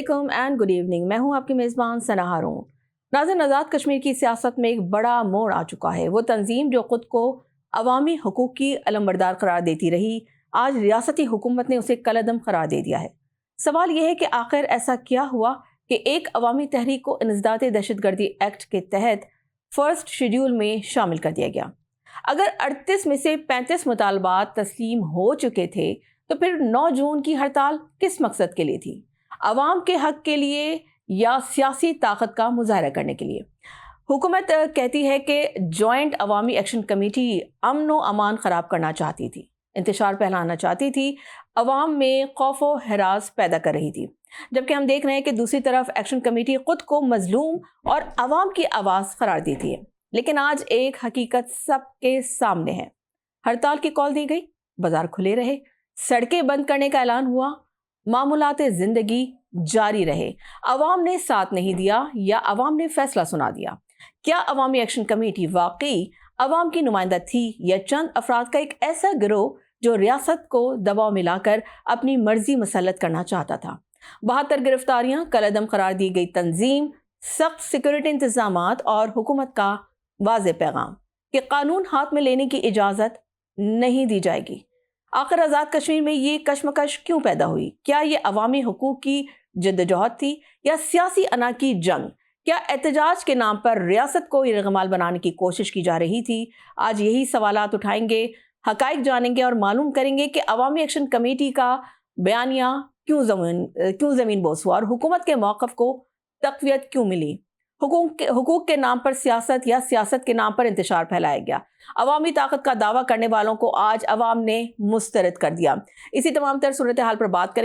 علیکم and good evening. میں ہوں آپ کی میزبان ثنا ہارون. ناظرین، آزاد کشمیر کی سیاست میں ایک بڑا موڑ آ چکا ہے. وہ تنظیم جو خود کو عوامی حقوق کی علمبردار قرار دیتی رہی، آج ریاستی حکومت نے اسے کالعدم قرار دے دیا ہے. سوال یہ ہے کہ آخر ایسا کیا ہوا کہ ایک عوامی تحریک کو انسداد دہشت گردی ایکٹ کے تحت فرسٹ شیڈیول میں شامل کر دیا گیا؟ اگر 38 میں سے 35 مطالبات تسلیم ہو چکے تھے تو پھر 9 جون کی ہڑتال کس مقصد کے لیے تھی؟ عوام کے حق کے لیے یا سیاسی طاقت کا مظاہرہ کرنے کے لیے؟ حکومت کہتی ہے کہ جوائنٹ عوامی ایکشن کمیٹی امن و امان خراب کرنا چاہتی تھی، انتشار پھیلانا چاہتی تھی، عوام میں خوف و ہراس پیدا کر رہی تھی. جبکہ ہم دیکھ رہے ہیں کہ دوسری طرف ایکشن کمیٹی خود کو مظلوم اور عوام کی آواز قرار دیتی ہے. لیکن آج ایک حقیقت سب کے سامنے ہے. ہڑتال کی کال دی گئی، بازار کھلے رہے، سڑکیں بند کرنے کا اعلان ہوا، معمولات زندگی جاری رہے. عوام نے ساتھ نہیں دیا یا عوام نے فیصلہ سنا دیا؟ کیا عوامی ایکشن کمیٹی واقعی عوام کی نمائندہ تھی یا چند افراد کا ایک ایسا گروہ جو ریاست کو دباؤ میں لا کر اپنی مرضی مسلط کرنا چاہتا تھا؟ 72 گرفتاریاں، کالعدم قرار دی گئی تنظیم، سخت سیکورٹی انتظامات اور حکومت کا واضح پیغام کہ قانون ہاتھ میں لینے کی اجازت نہیں دی جائے گی. آخر آزاد کشمیر میں یہ کشمکش کیوں پیدا ہوئی؟ کیا یہ عوامی حقوق کی جدوجہد تھی یا سیاسی انا کی جنگ؟ کیا احتجاج کے نام پر ریاست کو یرغمال بنانے کی کوشش کی جا رہی تھی؟ آج یہی سوالات اٹھائیں گے، حقائق جانیں گے اور معلوم کریں گے کہ عوامی ایکشن کمیٹی کا بیانیہ کیوں زمین بوس ہوا اور حکومت کے موقف کو تقویت کیوں ملی. حقوق کے نام پر سیاست یا سیاست کے نام پر انتشار پھیلایا گیا. عوامی طاقت کا دعویٰ کرنے والوں کو آج عوام نے مسترد کر دیا. اسی تمام تر صورتحال پر بات کریں گے.